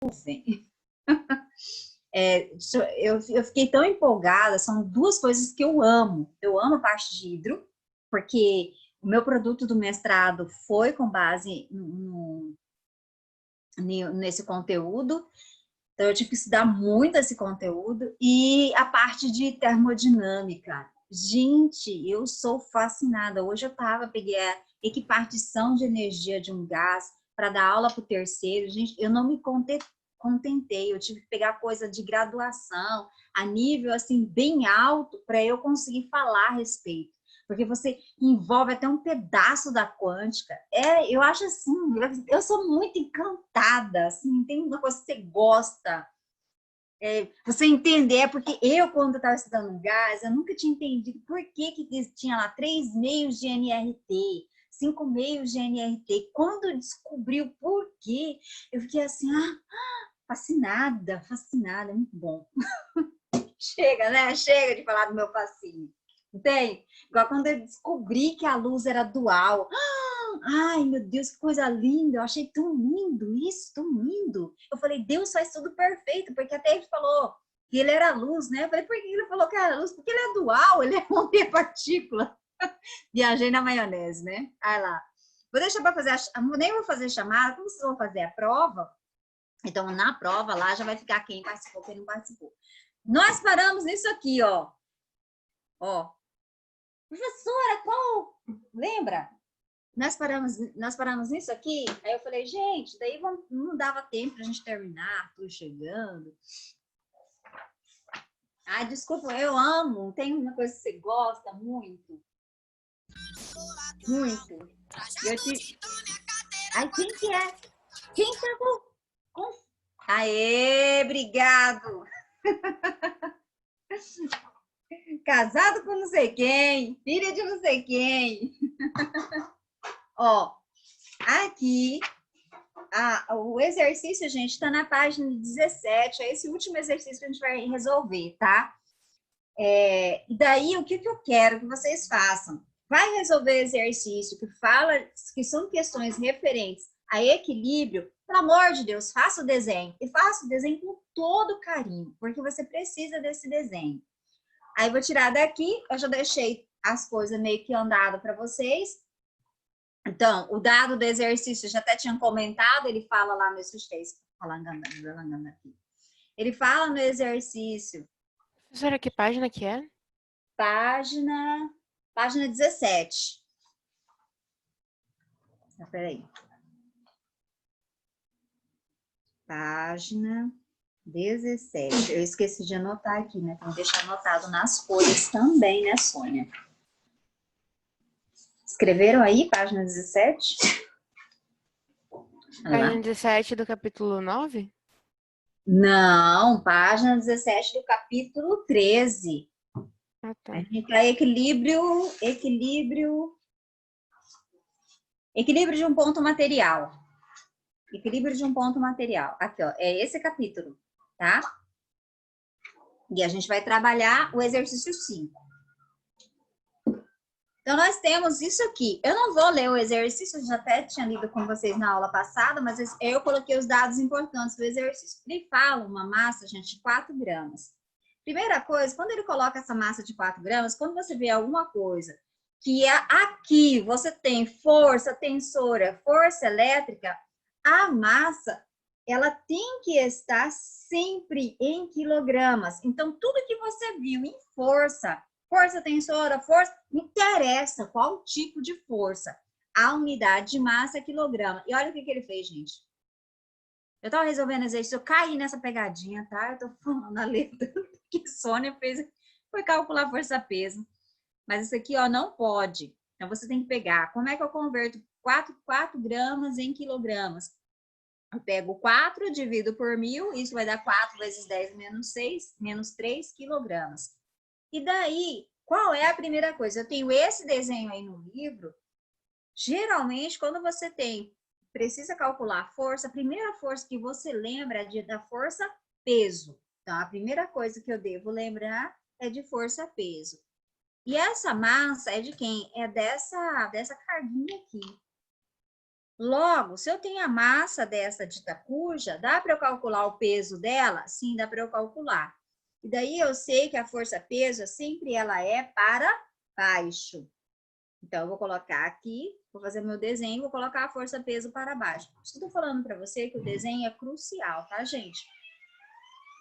nuvem. Eu fiquei tão empolgada, são duas coisas que eu amo. Eu amo a parte de hidro, porque o meu produto do mestrado foi com base nesse conteúdo, então eu tive que estudar muito esse conteúdo, e a parte de termodinâmica. Gente, eu sou fascinada. Hoje peguei a equipartição de energia de um gás para dar aula para o terceiro. Gente, eu não me contentei, eu tive que pegar coisa de graduação, a nível assim, bem alto, para eu conseguir falar a respeito. Porque você envolve até um pedaço da quântica. Eu acho assim, eu sou muito encantada, assim, tem uma coisa que você gosta. Você entender, porque quando eu estava estudando gás, eu nunca tinha entendido por que tinha lá 3 meios de NRT, 5 meios de NRT. Quando eu descobri o porquê, eu fiquei assim, fascinada, muito bom. Chega, né? Chega de falar do meu fascínio. Entende? Igual quando eu descobri que a luz era dual. Ai, meu Deus, que coisa linda. Eu achei tão lindo isso, tão lindo. Eu falei, Deus faz tudo perfeito, porque até ele falou que ele era luz, né? Eu falei, por que ele falou que era luz? Porque ele é dual, ele é uma partícula. Viajei na maionese, né? Aí lá. Vou deixar para fazer, nem vou fazer chamada, como vocês vão fazer a prova? Então, na prova lá já vai ficar quem participou, quem não participou. Nós paramos nisso aqui, ó. Ó. Professora, qual? Lembra? Nós paramos nisso aqui. Aí eu falei, gente, daí não dava tempo pra gente terminar, tudo chegando. Ai, desculpa, eu amo. Tem uma coisa que você gosta muito. Muito. Ai, quem que é? Quem tá com... Aê, obrigado. Casado com não sei quem, filha de não sei quem. Ó, aqui, o exercício, gente, está na página 17. É esse último exercício que a gente vai resolver, tá? E daí, o que eu quero que vocês façam? Vai resolver exercício que fala que são questões referentes a equilíbrio. Pelo amor de Deus, faça o desenho. E faça o desenho com todo carinho, porque você precisa desse desenho. Aí, vou tirar daqui. Eu já deixei as coisas meio que andado para vocês. Então, o dado do exercício, já até tinha comentado, ele fala lá no exercício. Ele fala no exercício. Professora, que página que é? Página 17. Peraí. Página 17. Eu esqueci de anotar aqui, né? Então, deixar anotado nas folhas também, né, Sônia? Escreveram aí, página 17? Página 17 do capítulo 9? Não, página 17 do capítulo 13. Ah, tá. A gente tá equilíbrio de um ponto material. Equilíbrio de um ponto material. Aqui, ó, é esse capítulo, tá? E a gente vai trabalhar o exercício 5. Então, nós temos isso aqui. Eu não vou ler o exercício, eu já até tinha lido com vocês na aula passada, mas eu coloquei os dados importantes do exercício. Ele fala uma massa, gente, de 4 gramas. Primeira coisa, quando ele coloca essa massa de 4 gramas, quando você vê alguma coisa que é aqui, você tem força tensora, força elétrica, a massa, ela tem que estar sempre em quilogramas. Então, tudo que você viu em força tensora, força, não interessa qual tipo de força. A unidade de massa é quilograma. E olha o que ele fez, gente. Eu estava resolvendo exercício, eu caí nessa pegadinha, tá? Eu tô falando a letra que Sônia fez, foi calcular força-peso. Mas isso aqui, ó, não pode. Então, você tem que pegar. Como é que eu converto 4 gramas em quilogramas? Eu pego 4, divido por 1000, isso vai dar 4 vezes 10 menos 6, menos 3 quilogramas. E daí, qual é a primeira coisa? Eu tenho esse desenho aí no livro. Geralmente, quando você precisa calcular a força, a primeira força que você lembra é da força-peso. Então, a primeira coisa que eu devo lembrar é de força-peso. E essa massa é de quem? É dessa carguinha aqui. Logo, se eu tenho a massa dessa dita cuja, dá para eu calcular o peso dela? Sim, dá para eu calcular. E daí eu sei que a força-peso sempre ela é para baixo. Então, eu vou colocar aqui, vou fazer meu desenho, vou colocar a força-peso para baixo. Estou falando para você que o desenho é crucial, tá, gente?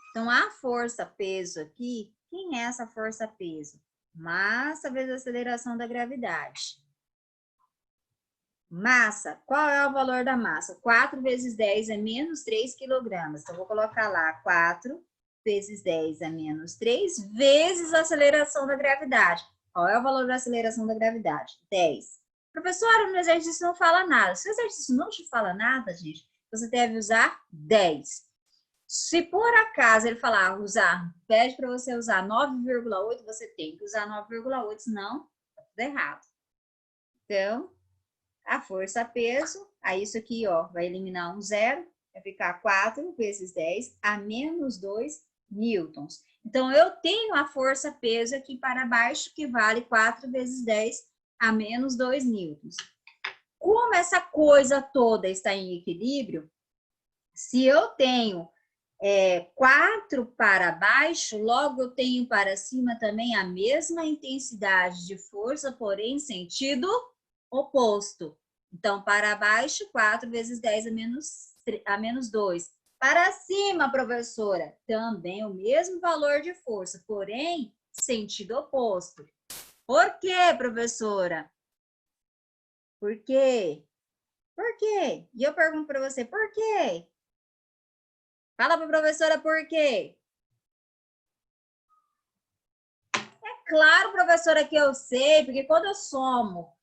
Então, a força-peso aqui, quem é essa força-peso? Massa vezes a aceleração da gravidade. Massa, qual é o valor da massa? 4 vezes 10 é menos 3 quilogramas. Então, vou colocar lá 4 vezes 10 é menos 3 vezes a aceleração da gravidade. Qual é o valor da aceleração da gravidade? 10. Professora, no exercício não fala nada. Se o exercício não te fala nada, gente, você deve usar 10. Se por acaso ele falar pede para você usar 9,8, você tem que usar 9,8, senão tá tudo errado. Então, a força-peso, aí isso aqui, ó, vai eliminar um zero, vai ficar 4 vezes 10 a menos 2 newtons. Então, eu tenho a força-peso aqui para baixo, que vale 4 vezes 10 a menos 2 newtons. Como essa coisa toda está em equilíbrio, se eu tenho 4 para baixo, logo eu tenho para cima também a mesma intensidade de força, porém em sentido oposto. Então, para baixo, 4 vezes 10 a menos 2. Para cima, professora, também o mesmo valor de força, porém, sentido oposto. Por quê, professora? Por quê? Por quê? E eu pergunto para você, por quê? Fala para a professora por quê? É claro, professora, que eu sei, porque quando eu somo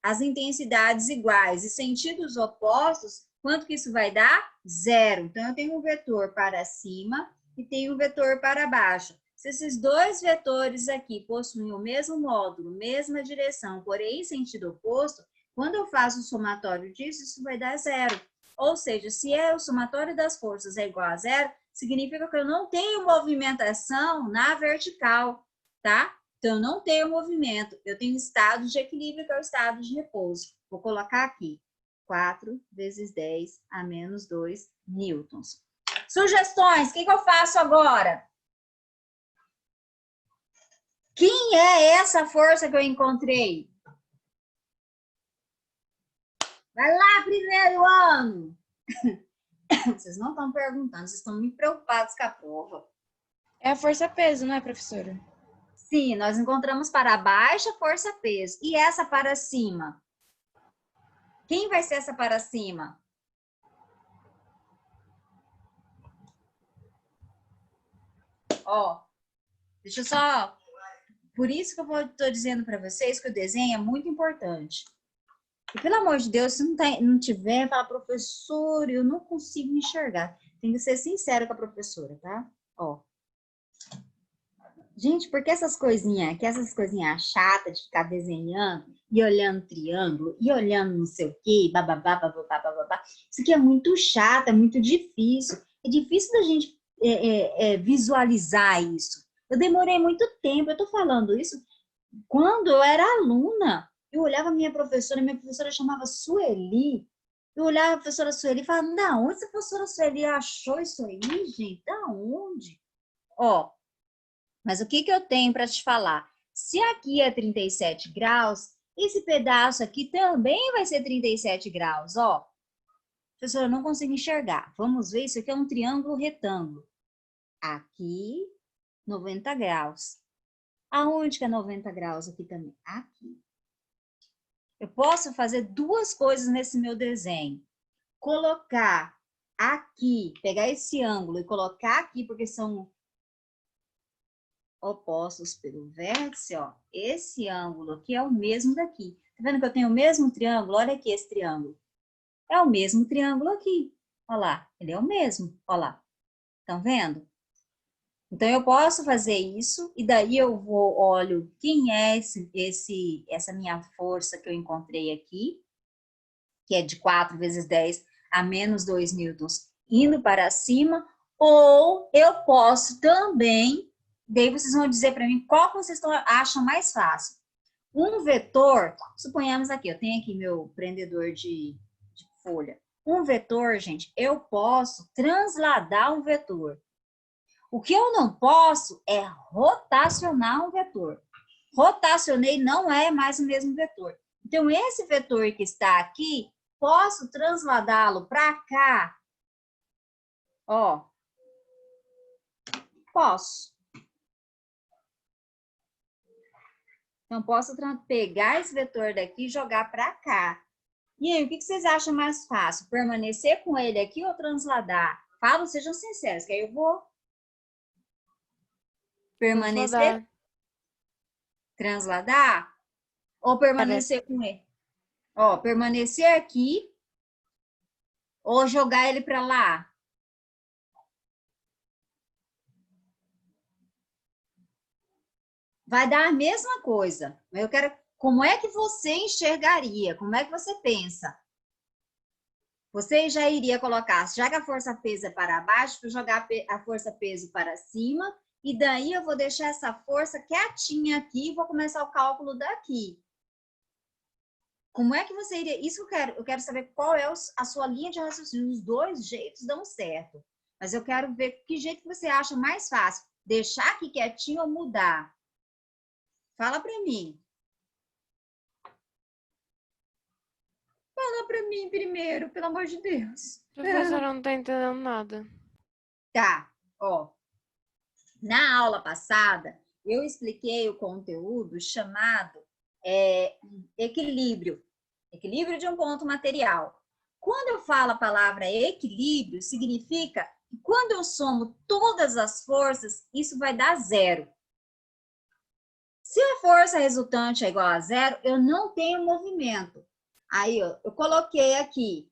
as intensidades iguais e sentidos opostos, quanto que isso vai dar? Zero. Então, eu tenho um vetor para cima e tenho um vetor para baixo. Se esses dois vetores aqui possuem o mesmo módulo, mesma direção, porém em sentido oposto, quando eu faço o somatório disso, isso vai dar zero. Ou seja, se o somatório das forças é igual a zero, significa que eu não tenho movimentação na vertical, tá? Então, eu não tenho movimento, eu tenho estado de equilíbrio, que é o estado de repouso. Vou colocar aqui, 4 vezes 10 a menos 2 newtons. Sugestões, o que eu faço agora? Quem é essa força que eu encontrei? Vai lá, primeiro ano! Vocês não estão perguntando, vocês estão muito preocupados com a prova. É a força-peso, não é, professora? Sim, nós encontramos para baixo a força-peso. E essa para cima? Quem vai ser essa para cima? Ó, deixa eu só... Por isso que eu estou dizendo para vocês que o desenho é muito importante. E, pelo amor de Deus, se não tiver, fala, professor, eu não consigo enxergar. Tem que ser sincero com a professora, tá? Ó. Gente, porque essas coisinhas chatas de ficar desenhando e olhando triângulo e olhando não sei o quê, bababá, bababá, bababá. Isso aqui é muito chato, é muito difícil. É difícil da gente visualizar isso. Eu demorei muito tempo, eu tô falando isso quando eu era aluna. Eu olhava minha professora chamava Sueli. Eu olhava a professora Sueli e falava, da onde essa professora Sueli achou isso aí, gente? Da onde? Ó, mas o que eu tenho para te falar? Se aqui é 37 graus, esse pedaço aqui também vai ser 37 graus, ó. Professora, eu não consigo enxergar. Vamos ver, isso aqui é um triângulo retângulo. Aqui, 90 graus. Aonde que é 90 graus aqui também? Aqui. Eu posso fazer duas coisas nesse meu desenho. Colocar aqui, pegar esse ângulo e colocar aqui, porque são opostos pelo vértice, ó. Esse ângulo aqui é o mesmo daqui. Tá vendo que eu tenho o mesmo triângulo? Olha aqui esse triângulo. É o mesmo triângulo aqui. Olha lá, ele é o mesmo. Olha lá. Estão vendo? Então, eu posso fazer isso, e daí eu olho quem é essa minha força que eu encontrei aqui, que é de 4 vezes 10 a menos 2 newtons, indo para cima, ou eu posso também, daí vocês vão dizer para mim qual que vocês acham mais fácil. Um vetor, suponhamos aqui, eu tenho aqui meu prendedor de folha. Um vetor, gente, eu posso transladar um vetor. O que eu não posso é rotacionar um vetor. Rotacionei não é mais o mesmo vetor. Então, esse vetor que está aqui, posso transladá-lo para cá? Ó, posso. Então, posso pegar esse vetor daqui e jogar para cá. E aí, o que vocês acham mais fácil? Permanecer com ele aqui ou transladar? Falam, sejam sinceros, que aí eu vou permanecer, transladar, ou permanecer com ele? Ó, permanecer aqui ou jogar ele para lá? Vai dar a mesma coisa. Eu quero, como é que você enxergaria? Como é que você pensa? Você já iria colocar, já que a força-peso é para baixo, para jogar a força-peso para cima, e daí eu vou deixar essa força quietinha aqui e vou começar o cálculo daqui. Como é que você iria... Isso eu quero saber qual é a sua linha de raciocínio. Os dois jeitos dão certo. Mas eu quero ver que jeito que você acha mais fácil. Deixar aqui quietinho ou mudar? Fala para mim. Fala para mim primeiro, pelo amor de Deus. Professora, não tá entendendo nada. Tá, ó. Na aula passada, eu expliquei o conteúdo chamado equilíbrio. Equilíbrio de um ponto material. Quando eu falo a palavra equilíbrio, significa que quando eu somo todas as forças, isso vai dar zero. Se a força resultante é igual a zero, eu não tenho movimento. Aí, ó, eu coloquei aqui.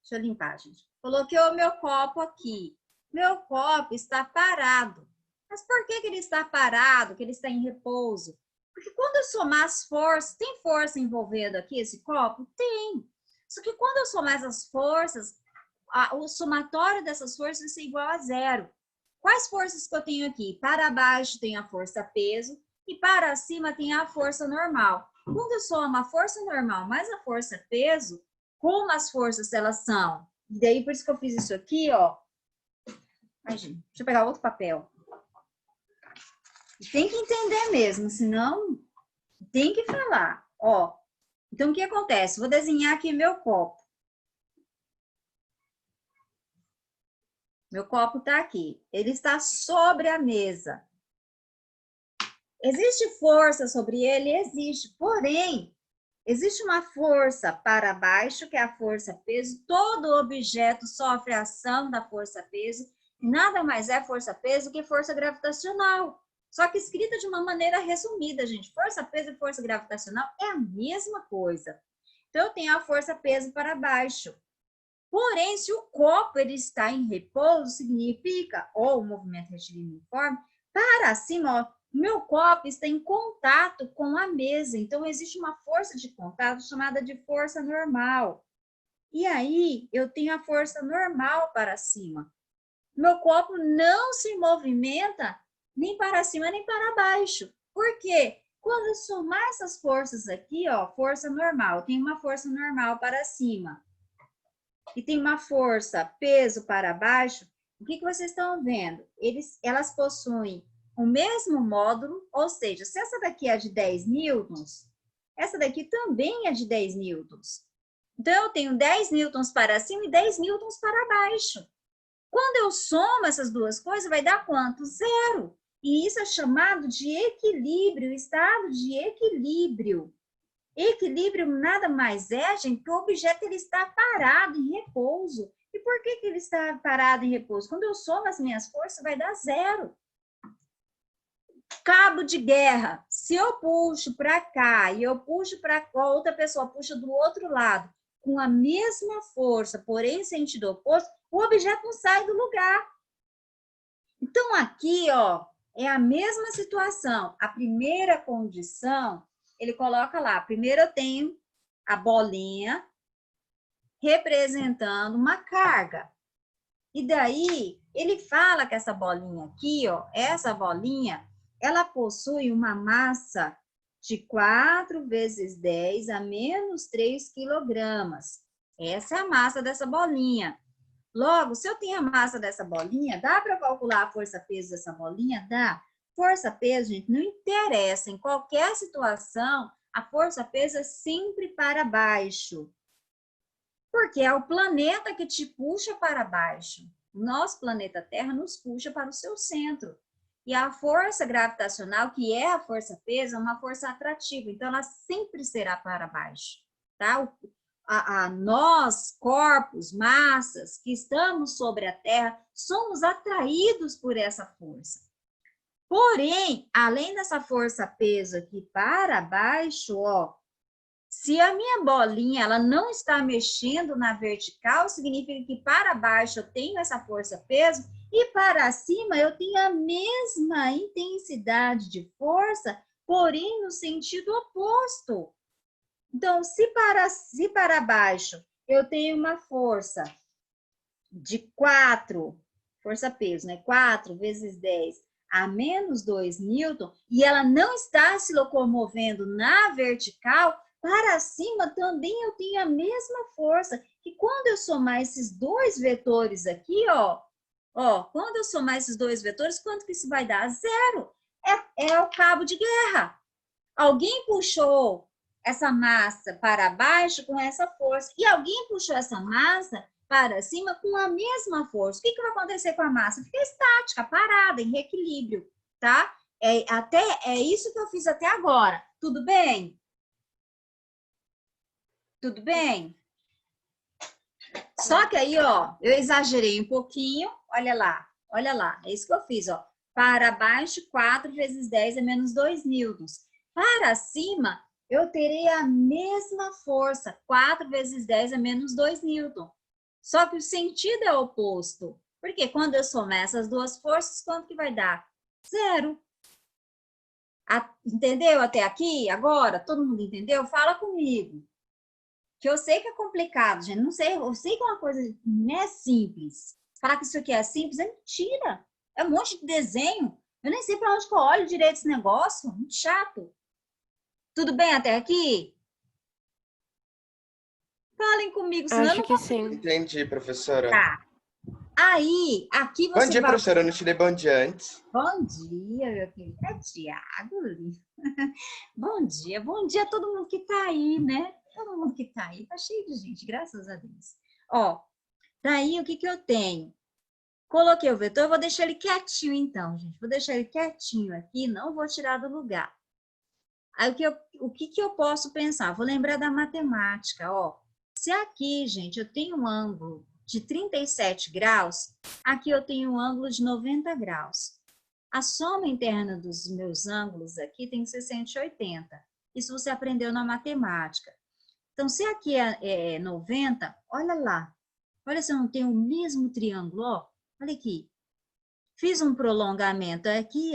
Deixa eu limpar, gente. Coloquei o meu copo aqui. Meu copo está parado. Mas por que ele está parado, que ele está em repouso? Porque quando eu somar as forças, tem força envolvendo aqui esse copo? Tem. Só que quando eu somar essas forças, o somatório dessas forças vai ser igual a zero. Quais forças que eu tenho aqui? Para baixo tem a força peso e para cima tem a força normal. Quando eu somo a força normal mais a força peso, como as forças elas são? E daí por isso que eu fiz isso aqui, ó. Ai, gente, deixa eu pegar outro papel. Tem que entender mesmo, senão tem que falar. Ó, então o que acontece? Vou desenhar aqui meu copo. Meu copo tá aqui. Ele está sobre a mesa. Existe força sobre ele? Existe. Porém, existe uma força para baixo, que é a força-peso. Todo objeto sofre a ação da força-peso. Nada mais é força-peso que força gravitacional. Só que escrita de uma maneira resumida, gente. Força-peso e força gravitacional é a mesma coisa. Então, eu tenho a força-peso para baixo. Porém, se o copo ele está em repouso, significa, ou o movimento retilíneo uniforme, para cima, ó, meu copo está em contato com a mesa. Então, existe uma força de contato chamada de força normal. E aí, eu tenho a força normal para cima. Meu copo não se movimenta nem para cima, nem para baixo. Por quê? Quando eu somar essas forças aqui, ó, força normal, tem uma força normal para cima e tem uma força, peso para baixo, o que vocês estão vendo? Elas possuem o mesmo módulo, ou seja, se essa daqui é de 10 newtons, essa daqui também é de 10 newtons. Então, eu tenho 10 newtons para cima e 10 newtons para baixo. Quando eu somo essas duas coisas, vai dar quanto? Zero. E isso é chamado de equilíbrio, estado de equilíbrio. Equilíbrio nada mais é, gente, que o objeto ele está parado em repouso. E por que ele está parado em repouso? Quando eu somo as minhas forças, vai dar zero. Cabo de guerra. Se eu puxo para cá e eu puxo para cá, outra pessoa puxa do outro lado, com a mesma força, porém em sentido oposto, o objeto não sai do lugar. Então, aqui, ó, é a mesma situação. A primeira condição, ele coloca lá, primeiro eu tenho a bolinha representando uma carga. E daí, ele fala que essa bolinha aqui, ó, essa bolinha, ela possui uma massa de 4 vezes 10 a menos 3 quilogramas. Essa é a massa dessa bolinha. Logo, se eu tenho a massa dessa bolinha, dá para calcular a força-peso dessa bolinha? Dá. Força-peso, gente, não interessa. Em qualquer situação, a força-peso é sempre para baixo. Porque é o planeta que te puxa para baixo. Nosso planeta Terra nos puxa para o seu centro. E a força gravitacional, que é a força-peso, é uma força atrativa. Então, ela sempre será para baixo. Tá? Nós, corpos, massas, que estamos sobre a Terra, somos atraídos por essa força. Porém, além dessa força-peso aqui para baixo, ó, se a minha bolinha ela não está mexendo na vertical, significa que para baixo eu tenho essa força-peso e para cima eu tenho a mesma intensidade de força, porém no sentido oposto. Então, se para baixo eu tenho uma força de 4, força-peso, né? 4 vezes 10 a menos 2 newton, e ela não está se locomovendo na vertical, para cima também eu tenho a mesma força. E quando eu somar esses dois vetores aqui, quando eu somar esses dois vetores, quanto que isso vai dar? Zero. É o cabo de guerra. Alguém puxou essa massa para baixo com essa força, e alguém puxou essa massa para cima com a mesma força. O que vai acontecer com a massa? Fica estática, parada, em reequilíbrio, tá? É isso que eu fiz até agora. Tudo bem? Tudo bem? Só que aí, ó, eu exagerei um pouquinho. Olha lá. É isso que eu fiz, ó. Para baixo, 4 vezes 10 é menos 2 newtons. Para cima, eu terei a mesma força. 4 vezes 10 é menos 2 newtons. Só que o sentido é oposto. Porque quando eu somar essas duas forças, quanto que vai dar? Zero. Entendeu até aqui? Agora, todo mundo entendeu? Fala comigo. Que eu sei que é complicado, gente. Não sei, eu sei que é uma coisa não é simples. Falar que isso aqui é simples é mentira. É um monte de desenho. Eu nem sei para onde que eu olho direito esse negócio. Muito chato. Tudo bem até aqui? Falem comigo, senão eu Acho não que sim. Entendi, professora. Tá. Aí, aqui você Bom dia, vai... professora. Eu não te dei bom dia antes. Bom dia, meu querido. É Tiago. Bom dia a todo mundo que tá aí, né? Todo mundo que tá aí. Tá cheio de gente, graças a Deus. Ó, daí o que eu tenho? Coloquei o vetor, eu vou deixar ele quietinho então, gente. Vou deixar ele quietinho aqui, não vou tirar do lugar. Aí o que eu posso pensar? Vou lembrar da matemática, ó. Se aqui, gente, eu tenho um ângulo de 37 graus, aqui eu tenho um ângulo de 90 graus. A soma interna dos meus ângulos aqui tem que ser 180. Isso você aprendeu na matemática. Então, se aqui é 90, olha lá. Olha se eu não tenho o mesmo triângulo, ó. Olha aqui. Fiz um prolongamento aqui.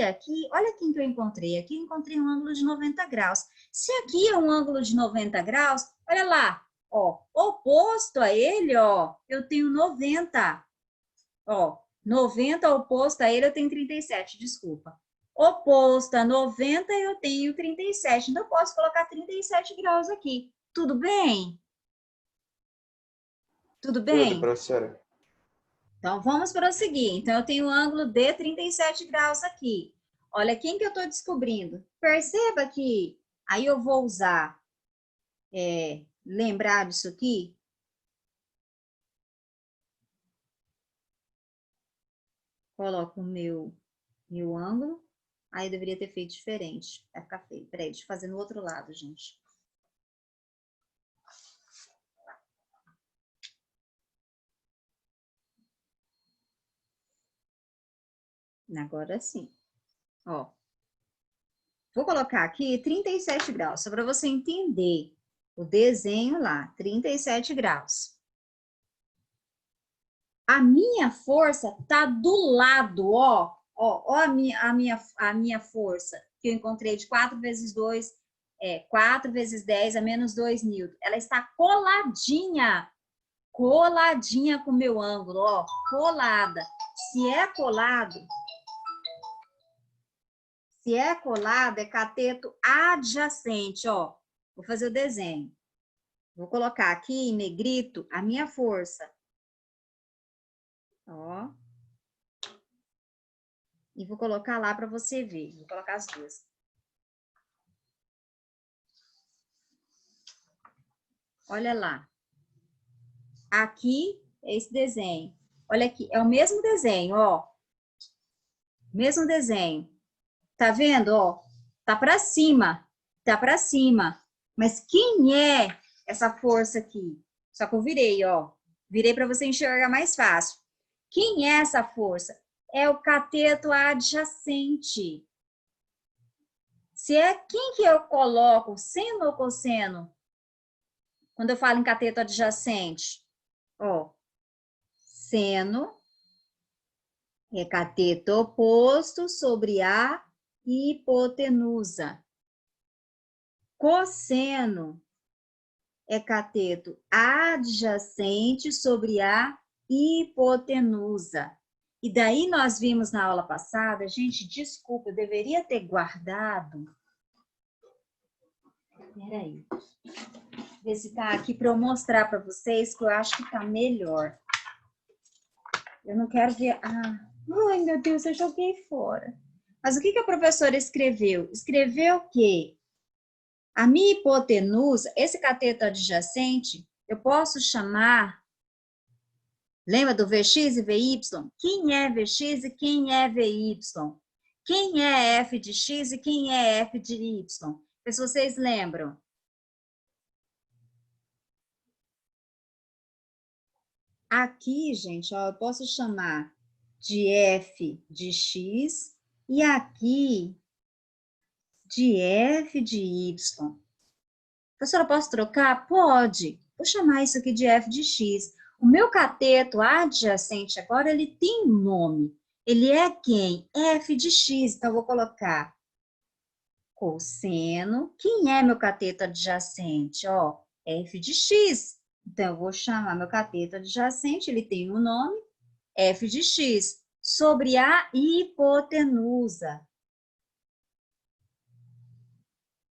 Olha aqui que eu encontrei. Aqui eu encontrei um ângulo de 90 graus. Se aqui é um ângulo de 90 graus, olha lá. Ó, oposto a ele, ó, eu tenho 90. Ó, 90 oposto a ele, eu tenho 37, desculpa. Oposto a 90, eu tenho 37. Então, eu posso colocar 37 graus aqui. Tudo bem? Tudo bem? Tudo, professora. Então, vamos prosseguir. Então, eu tenho um ângulo de 37 graus aqui. Olha, quem que eu estou descobrindo? Perceba que aí eu vou usar, lembrar disso aqui. Coloco o meu ângulo. Aí eu deveria ter feito diferente. Vai ficar feio. Peraí, deixa eu fazer no outro lado, gente. Agora sim. Ó. Vou colocar aqui 37 graus, só para você entender o desenho lá. 37 graus. A minha força tá do lado, ó. Ó a minha força que eu encontrei de 4 vezes 2, 4 vezes 10 a menos 2 newton. Ela está coladinha com o meu ângulo, ó, colada. Se é colado, Se é colado, é cateto adjacente, ó. Vou fazer o desenho. Vou colocar aqui em negrito a minha força. Ó. E vou colocar lá para você ver. Vou colocar as duas. Olha lá. Aqui é esse desenho. Olha aqui, é o mesmo desenho, ó. Mesmo desenho. Tá vendo, ó? Tá para cima. Tá para cima. Mas quem é essa força aqui? Só que eu virei, ó. Virei para você enxergar mais fácil. Quem é essa força? É o cateto adjacente. Se é quem que eu coloco, seno ou cosseno? Quando eu falo em cateto adjacente, ó, seno é cateto oposto sobre a hipotenusa. Cosseno é cateto adjacente sobre a hipotenusa. E daí nós vimos na aula passada, gente, desculpa, eu deveria ter guardado. Peraí. Ver se tá aqui para eu mostrar para vocês, que eu acho que tá melhor. Eu não quero ver... ai, meu Deus, eu joguei fora. Mas o que a professora escreveu? Escreveu que a minha hipotenusa, esse cateto adjacente, eu posso chamar... Lembra do Vx e Vy? Quem é Vx e quem é Vy? Quem é f de x e quem é f de y? Se vocês lembram. Aqui, gente, ó, eu posso chamar de f de x e aqui de f de y. Professora, posso trocar? Pode. Vou chamar isso aqui de f de x. O meu cateto adjacente agora, ele tem um nome. Ele é quem? F de x. Então, eu vou colocar cosseno. Quem é meu cateto adjacente? Ó, f de x. Então, eu vou chamar meu cateto adjacente, ele tem um nome, f de x, sobre a hipotenusa.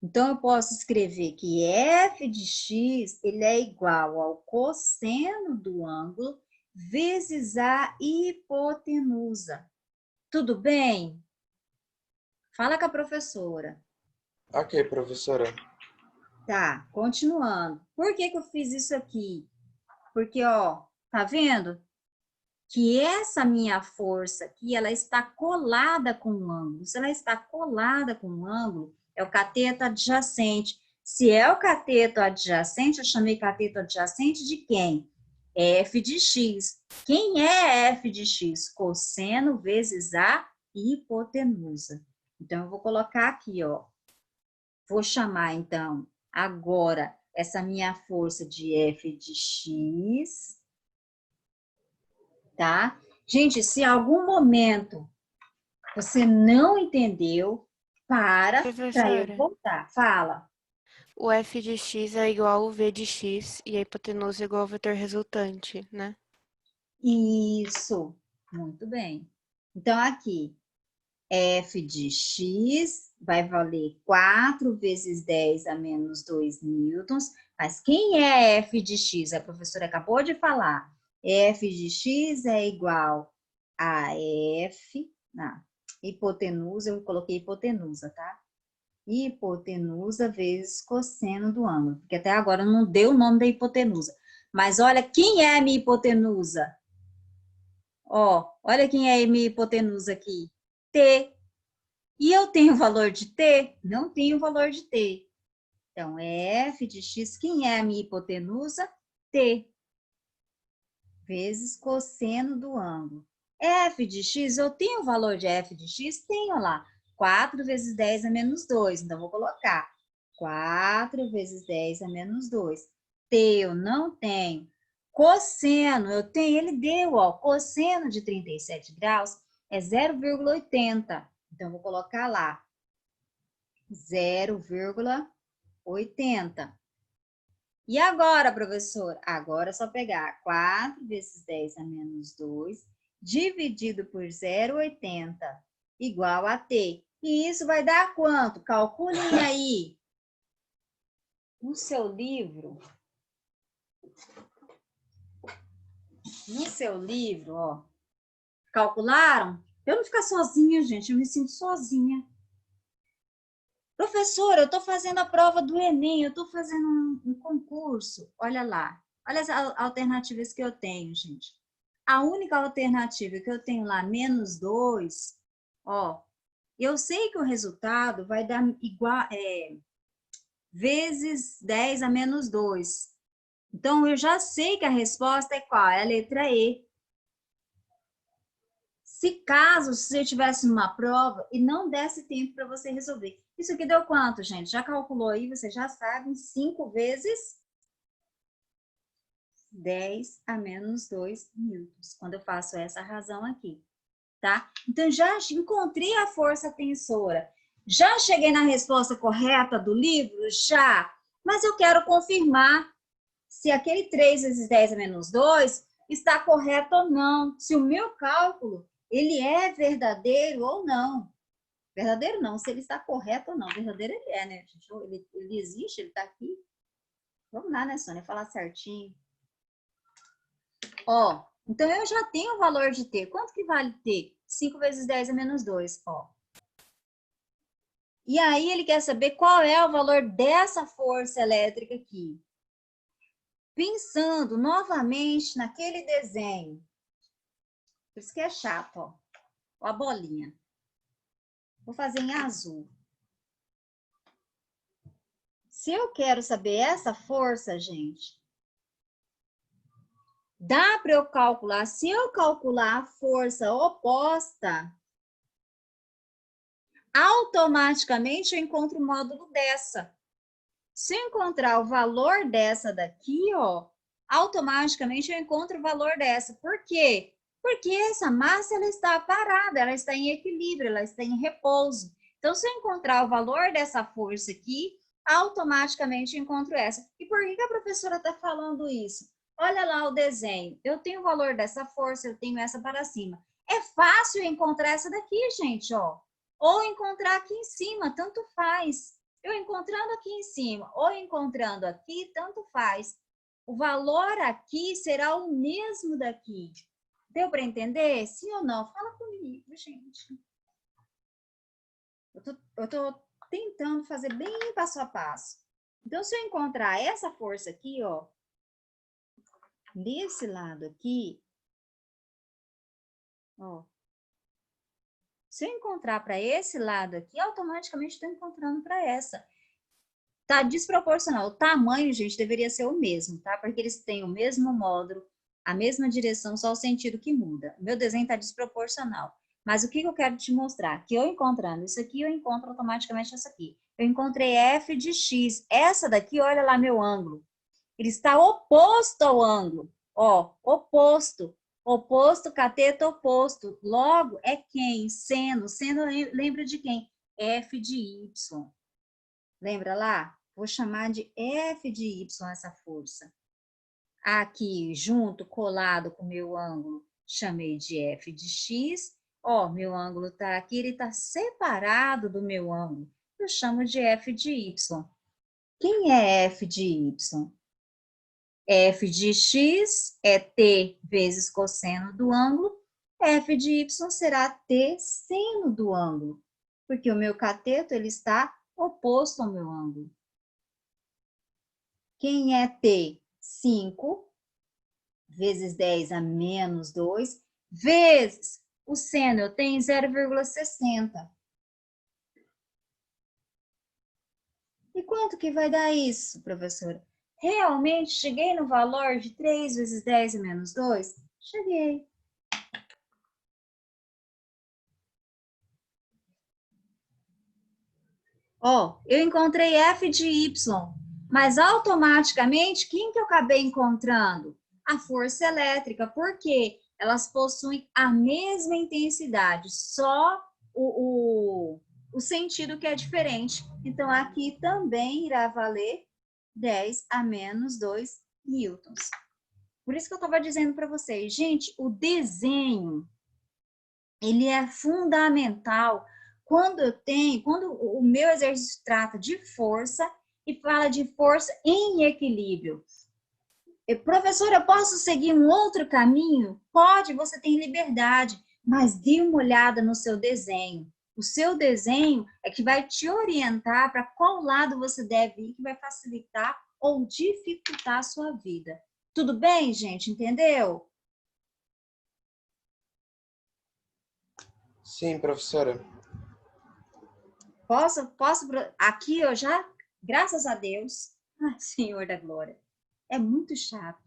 Então, eu posso escrever que f de x, ele é igual ao cosseno do ângulo vezes a hipotenusa. Tudo bem? Fala com a professora. Ok, professora. Tá, continuando. Por que eu fiz isso aqui? Porque, ó, tá vendo? Que essa minha força aqui, ela está colada com o ângulo. Se ela está colada com o ângulo, é o cateto adjacente. Se é o cateto adjacente, eu chamei cateto adjacente de quem? F de x. Quem é f de x? Cosseno vezes a hipotenusa. Então, eu vou colocar aqui, ó. Vou chamar, então, agora, essa minha força de f de x, tá? Gente, se em algum momento você não entendeu, para eu Professora, voltar. Fala. o f de x é igual ao v de x e a hipotenusa é igual ao vetor resultante, né? Isso. Muito bem. Então, aqui, f de x vai valer 4 vezes 10 a menos 2 newtons. Mas quem é f de x? A professora acabou de falar. F de x é igual a f, hipotenusa, eu coloquei hipotenusa, tá? Hipotenusa vezes cosseno do ângulo, porque até agora não deu o nome da hipotenusa. Mas olha, quem é a minha hipotenusa? Ó, olha quem é a minha hipotenusa aqui. T. E eu tenho o valor de T? Não tenho o valor de T. Então, f de x, quem é a minha hipotenusa? T. Vezes cosseno do ângulo. F de x, eu tenho o valor de f de x? Tenho lá. 4 vezes 10 a menos 2. Então, vou colocar 4 vezes 10 a menos 2. T eu não tenho. Cosseno, eu tenho, ele deu, ó, cosseno de 37 graus é 0,80. Então, vou colocar lá 0,80. E agora, professor? Agora é só pegar 4 vezes 10 a menos 2, dividido por 0,80, igual a T. E isso vai dar quanto? Calculem aí. No seu livro, ó, calcularam? Eu não ficar sozinha, gente, eu me sinto sozinha. Professora, eu estou fazendo a prova do Enem, eu estou fazendo um concurso. Olha lá, olha as alternativas que eu tenho, gente. A única alternativa que eu tenho lá, -2, ó, eu sei que o resultado vai dar igual, vezes 10 a -2. Então, eu já sei que a resposta é qual? É a letra E. Se você tivesse numa prova e não desse tempo para você resolver. Isso aqui deu quanto, gente? Já calculou aí? Você já sabe? 5 vezes 10 a -2 newtons. Quando eu faço essa razão aqui, tá? Então, já encontrei a força tensora. Já cheguei na resposta correta do livro? Já. Mas eu quero confirmar se aquele 3 vezes 10 a -2 está correto ou não. Se o meu cálculo, ele é verdadeiro ou não. Verdadeiro não, se ele está correto ou não. Verdadeiro ele é, né? Ele existe, ele está aqui. Vamos lá, né, Sônia? Falar certinho. Ó, então eu já tenho o valor de T. Quanto que vale T? 5 vezes 10 a -2, ó. E aí ele quer saber qual é o valor dessa força elétrica aqui. Pensando novamente naquele desenho. Por isso que é chato, ó. Ó a bolinha. Vou fazer em azul. Se eu quero saber essa força, gente, dá para eu calcular. Se eu calcular a força oposta, automaticamente eu encontro o módulo dessa. Se eu encontrar o valor dessa daqui, ó, automaticamente eu encontro o valor dessa. Por quê? Porque essa massa ela está parada, ela está em equilíbrio, ela está em repouso. Então, se eu encontrar o valor dessa força aqui, automaticamente eu encontro essa. E por que a professora está falando isso? Olha lá o desenho. Eu tenho o valor dessa força, eu tenho essa para cima. É fácil encontrar essa daqui, gente, ó. Ou encontrar aqui em cima, tanto faz. Eu encontrando aqui em cima ou encontrando aqui, tanto faz. O valor aqui será o mesmo daqui. Deu para entender? Sim ou não? Fala comigo, gente. Eu tô tentando fazer bem passo a passo. Então, se eu encontrar essa força aqui, ó, desse lado aqui, ó, se eu encontrar para esse lado aqui, automaticamente estou encontrando para essa. Tá desproporcional. O tamanho, gente, deveria ser o mesmo, tá? Porque eles têm o mesmo módulo, a mesma direção, só o sentido que muda. O meu desenho tá desproporcional. Mas o que eu quero te mostrar? Que eu encontrando isso aqui, eu encontro automaticamente essa aqui. Eu encontrei f de x. Essa daqui, olha lá meu ângulo. Ele está oposto ao ângulo. Ó, oposto. Oposto, cateto, oposto. Logo, é quem? Seno. Seno lembra de quem? F de y. Lembra lá? Vou chamar de F de Y essa força. Aqui, junto, colado com o meu ângulo, chamei de F de X. Ó, meu ângulo tá aqui, ele tá separado do meu ângulo. Eu chamo de F de Y. Quem é F de Y? F de X é T vezes cosseno do ângulo. F de Y será T seno do ângulo. Porque o meu cateto, ele está oposto ao meu ângulo. Quem é T? 5 vezes 10 a -2, vezes o seno, eu tenho 0,60. E quanto que vai dar isso, professora? Realmente cheguei no valor de 3 vezes 10 a -2? Cheguei. Ó, eu encontrei F de Y, mas automaticamente, quem que eu acabei encontrando? A força elétrica, porque elas possuem a mesma intensidade, só o sentido que é diferente. Então, aqui também irá valer 10 a -2 newtons. Por isso que eu estava dizendo para vocês, gente, o desenho, ele é fundamental quando o meu exercício trata de força e fala de força em equilíbrio. Professor, eu posso seguir um outro caminho? Pode, você tem liberdade, mas dê uma olhada no seu desenho. O seu desenho é que vai te orientar para qual lado você deve ir, que vai facilitar ou dificultar a sua vida. Tudo bem, gente? Entendeu? Sim, professora. Posso? Aqui eu já, graças a Deus, ai, Senhor da Glória, é muito chato.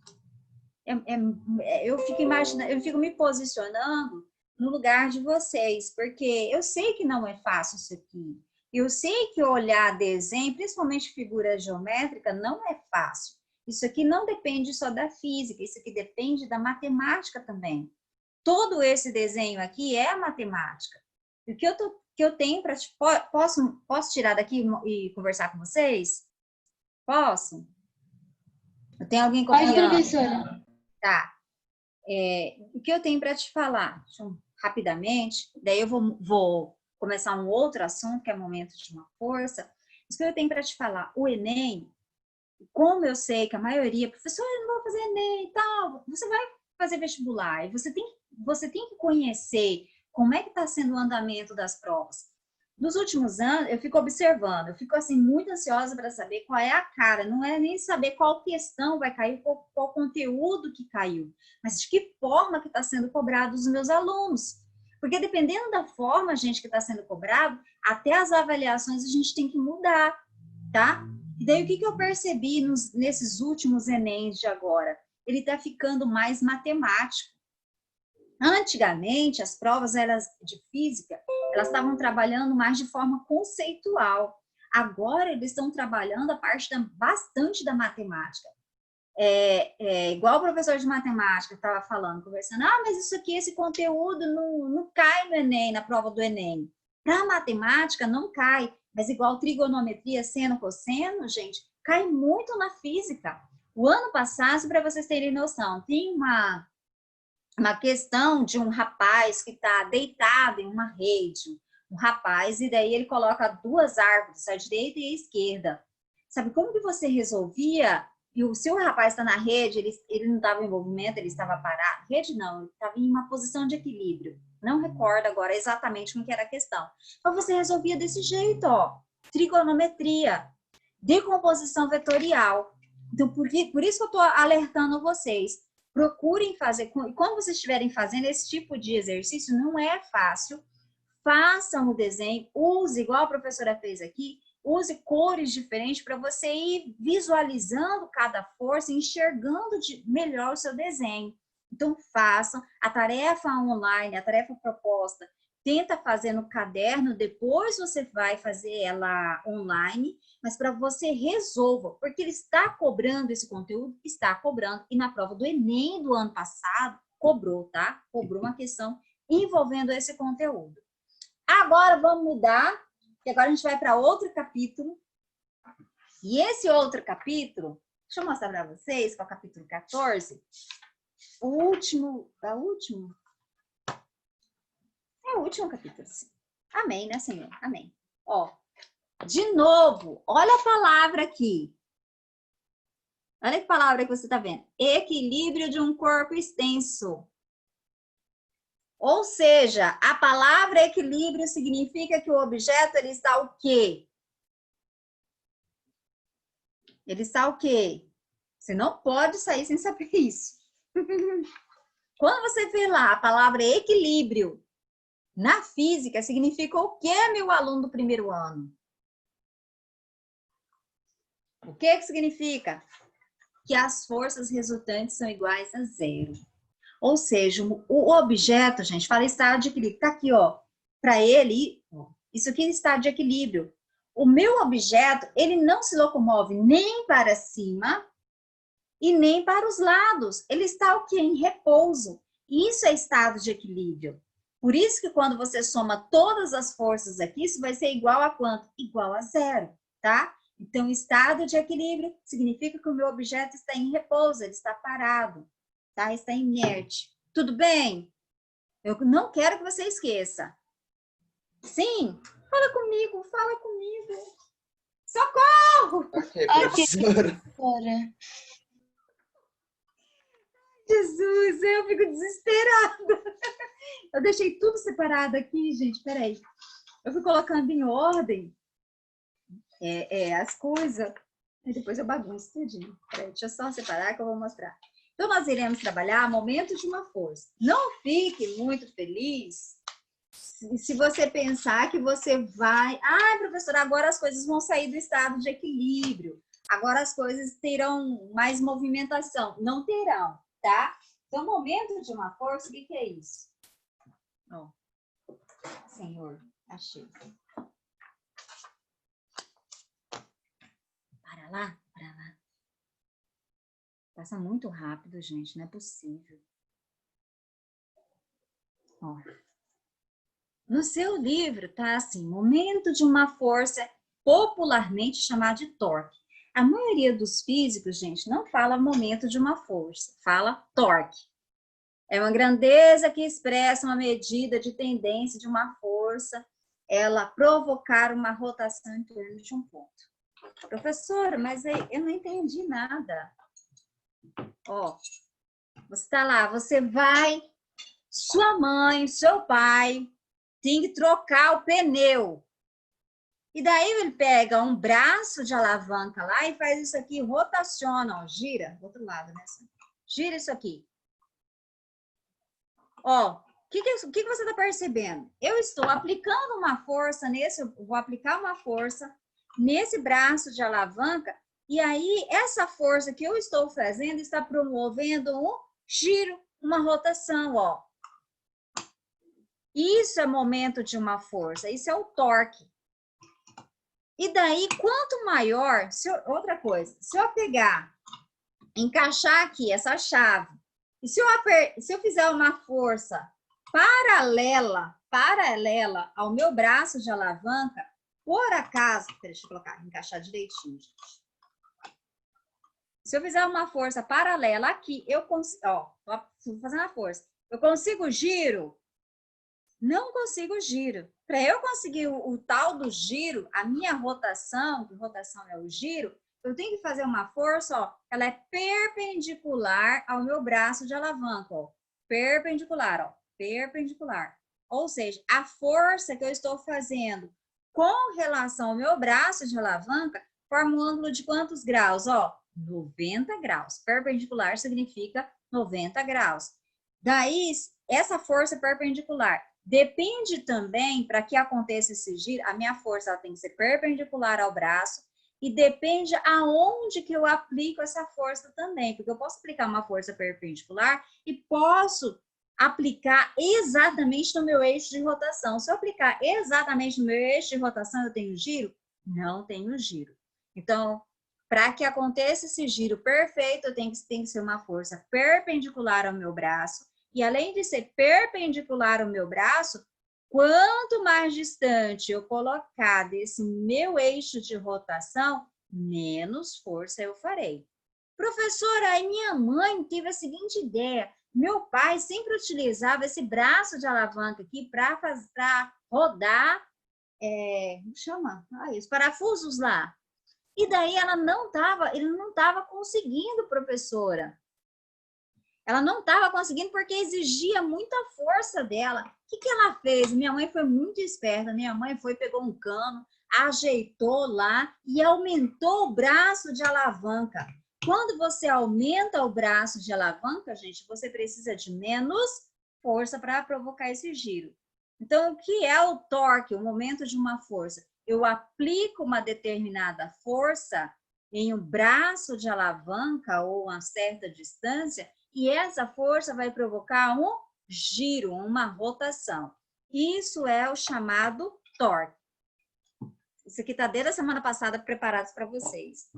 Eu fico imaginando, eu fico me posicionando no lugar de vocês, porque eu sei que não é fácil isso aqui. Eu sei que olhar desenho, principalmente figura geométrica, não é fácil. Isso aqui não depende só da física, isso aqui depende da matemática também. Todo esse desenho aqui é matemática. E o que eu tenho para posso tirar daqui e conversar com vocês? Posso? Eu tenho alguém Pode, copiando? professora. Tá. O que eu tenho para te falar? Rapidamente, daí eu vou começar um outro assunto, que é momento de uma força. Isso que eu tenho para te falar. O Enem, como eu sei que a maioria, professor, eu não vou fazer Enem e tal, você vai fazer vestibular, e você tem que conhecer como é que está sendo o andamento das provas. Nos últimos anos, eu fico observando, eu fico assim muito ansiosa para saber qual é a cara, não é nem saber qual questão vai cair, qual conteúdo que caiu, mas de que forma que está sendo cobrado os meus alunos. Porque dependendo da forma, gente, que está sendo cobrado, até as avaliações a gente tem que mudar, tá? E daí o que eu percebi nesses últimos Enems de agora? Ele está ficando mais matemático. Antigamente, as provas de física, elas estavam trabalhando mais de forma conceitual. Agora, eles estão trabalhando a parte bastante da matemática. Igual o professor de matemática estava falando, conversando, mas isso aqui, esse conteúdo não cai no Enem, na prova do Enem. Para matemática, não cai, mas igual trigonometria, seno, cosseno, gente, cai muito na física. O ano passado, para vocês terem noção, tem uma questão de um rapaz que está deitado em uma rede, um rapaz, e daí ele coloca duas árvores, a direita e a esquerda. Sabe como que você resolvia? E se o rapaz está na rede, ele não estava em movimento, ele estava parado. Rede não, ele estava em uma posição de equilíbrio. Não recordo agora exatamente como que era a questão. Então você resolvia desse jeito, ó. Trigonometria, decomposição vetorial. Então, por isso que eu estou alertando vocês. Procurem fazer, quando vocês estiverem fazendo esse tipo de exercício, não é fácil, façam o desenho, use, igual a professora fez aqui, use cores diferentes para você ir visualizando cada força, enxergando melhor o seu desenho. Então, façam a tarefa online, a tarefa proposta, tenta fazer no caderno, depois você vai fazer ela online, mas para você resolva, porque ele está cobrando esse conteúdo, está cobrando, e na prova do Enem do ano passado, cobrou, tá? Cobrou uma questão envolvendo esse conteúdo. Agora vamos mudar, que agora a gente vai para outro capítulo, e esse outro capítulo, deixa eu mostrar para vocês, que é o capítulo 14, o último capítulo. Amém, né, Senhor? Amém. Ó, de novo, olha a palavra aqui. Olha que palavra que você está vendo. Equilíbrio de um corpo extenso. Ou seja, a palavra equilíbrio significa que o objeto, ele está o quê? Ele está o quê? Você não pode sair sem saber isso. Quando você vê lá a palavra equilíbrio, na física, significa o quê, meu aluno do primeiro ano? O que significa? Que as forças resultantes são iguais a zero. Ou seja, o objeto, gente, fala estado de equilíbrio. Tá aqui, ó. Para ele, isso aqui é estado de equilíbrio. O meu objeto, ele não se locomove nem para cima e nem para os lados. Ele está o quê? Em repouso. Isso é estado de equilíbrio. Por isso que quando você soma todas as forças aqui, isso vai ser igual a quanto? Igual a zero, tá? Então, estado de equilíbrio significa que o meu objeto está em repouso, ele está parado, tá? Está inerte. Tudo bem? Eu não quero que você esqueça. Sim, fala comigo, fala comigo. Socorro! Ok, Ok, professora. professora. Jesus, eu fico desesperada. Eu deixei tudo separado aqui, gente, peraí. Eu fui colocando em ordem as coisas, e depois eu bagunço tudinho. Peraí, deixa eu só separar que eu vou mostrar. Então, nós iremos trabalhar momentos de uma força. Não fique muito feliz se você pensar que você vai... Ah, professora, agora as coisas vão sair do estado de equilíbrio. Agora as coisas terão mais movimentação. Não terão, tá? Então, momento de uma força, o que é isso? Oh, Senhor, achei. Para lá, para lá. Passa muito rápido, gente, não é possível. Ó. No seu livro tá assim, momento de uma força popularmente chamada de torque. A maioria dos físicos, gente, não fala momento de uma força, fala torque. É uma grandeza que expressa uma medida de tendência de uma força, ela provocar uma rotação em torno de um ponto. Professora, mas eu não entendi nada. Ó, você está lá, você vai, sua mãe, seu pai, tem que trocar o pneu. E daí ele pega um braço de alavanca lá e faz isso aqui, rotaciona, ó, gira, do outro lado, né? Gira isso aqui. Ó, o que você está percebendo? Eu estou aplicando uma força vou aplicar uma força nesse braço de alavanca, e aí essa força que eu estou fazendo está promovendo um giro, uma rotação, ó. Isso é momento de uma força, isso é o torque. E daí, quanto maior, outra coisa, se eu pegar, encaixar aqui essa chave, e se eu fizer uma força paralela ao meu braço de alavanca, por acaso, deixa eu colocar, encaixar direitinho, gente. Se eu fizer uma força paralela aqui, eu consigo, ó, vou fazer uma força. Eu consigo giro? Não consigo giro. Para eu conseguir o tal do giro, a minha rotação, que rotação é o giro, eu tenho que fazer uma força, ó, ela é perpendicular ao meu braço de alavanca, ó. Perpendicular, ó, perpendicular. Ou seja, a força que eu estou fazendo com relação ao meu braço de alavanca forma um ângulo de quantos graus? Ó, 90 graus. Perpendicular significa 90 graus. Daí, essa força perpendicular depende também, para que aconteça esse giro, a minha força ela tem que ser perpendicular ao braço e depende aonde que eu aplico essa força também, porque eu posso aplicar uma força perpendicular e posso aplicar exatamente no meu eixo de rotação. Se eu aplicar exatamente no meu eixo de rotação, eu tenho giro? Não tenho giro. Então, para que aconteça esse giro perfeito, tem que ser uma força perpendicular ao meu braço. E além de ser perpendicular ao meu braço, quanto mais distante eu colocar desse meu eixo de rotação, menos força eu farei. Professora, aí minha mãe teve a seguinte ideia. Meu pai sempre utilizava esse braço de alavanca aqui para rodar, como chama? Os parafusos lá. E daí ele não estava conseguindo, professora. Ela não estava conseguindo porque exigia muita força dela. O que ela fez? Minha mãe foi muito esperta. Minha mãe pegou um cano, ajeitou lá e aumentou o braço de alavanca. Quando você aumenta o braço de alavanca, gente, você precisa de menos força para provocar esse giro. Então, o que é o torque, o momento de uma força? Eu aplico uma determinada força em um braço de alavanca ou uma certa distância e essa força vai provocar um giro, uma rotação. Isso é o chamado torque. Isso aqui está desde a semana passada preparados para vocês.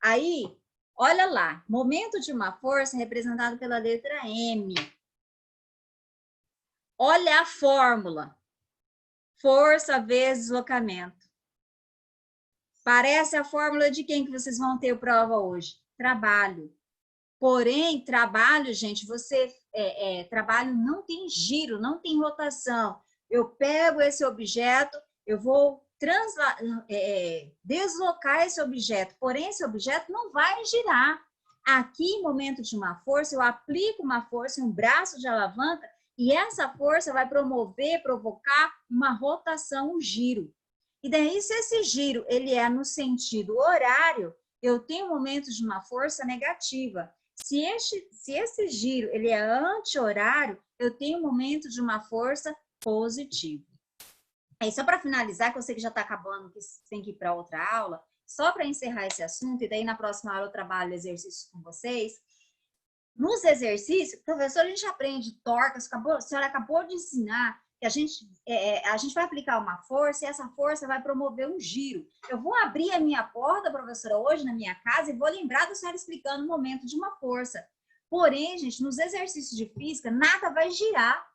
Aí, olha lá, momento de uma força representado pela letra M. Olha a fórmula. Força vezes deslocamento. Parece a fórmula de quem que vocês vão ter prova hoje? Trabalho. Porém, trabalho, gente, trabalho não tem giro, não tem rotação. Eu pego esse objeto, eu vou deslocar esse objeto, porém esse objeto não vai girar. Aqui, em momento de uma força, eu aplico uma força em um braço de alavanca e essa força vai provocar uma rotação, um giro. E daí, se esse giro ele é no sentido horário, eu tenho momentos de uma força negativa. Se esse giro ele é anti-horário, eu tenho um momento de uma força positiva. Aí, só para finalizar, que eu sei que já está acabando, que você tem que ir para outra aula, só para encerrar esse assunto, e daí na próxima aula eu trabalho exercícios com vocês. Nos exercícios, professor, a gente aprende torques, a senhora acabou de ensinar que a gente vai aplicar uma força e essa força vai promover um giro. Eu vou abrir a minha porta, professora, hoje na minha casa e vou lembrar da senhora explicando o momento de uma força. Porém, gente, nos exercícios de física, nada vai girar.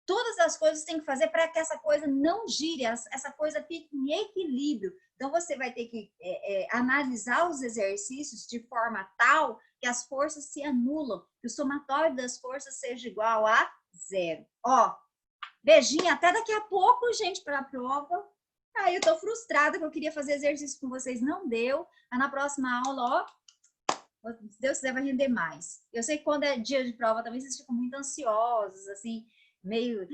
Todas as coisas tem que fazer para que essa coisa não gire, essa coisa fique em equilíbrio. Então, você vai ter que analisar os exercícios de forma tal que as forças se anulam, que o somatório das forças seja igual a 0. Ó, beijinho, até daqui a pouco, gente, para a prova. Aí eu tô frustrada que eu queria fazer exercício com vocês, não deu. Mas na próxima aula, ó, se Deus quiser, vai render mais. Eu sei que quando é dia de prova também vocês ficam muito ansiosos, assim, meio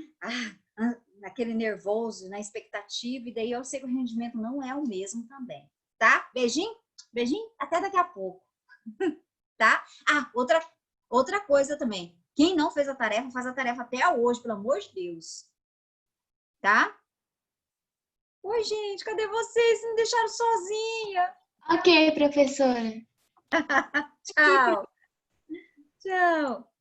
naquele nervoso, na expectativa, e daí eu sei que o rendimento não é o mesmo também, tá? Beijinho, beijinho, até daqui a pouco, tá? Ah, outra coisa também, quem não fez a tarefa, faz a tarefa até hoje, pelo amor de Deus, tá? Oi, gente, cadê vocês? Me deixaram sozinha. Ok, professora. Tchau. Tchau.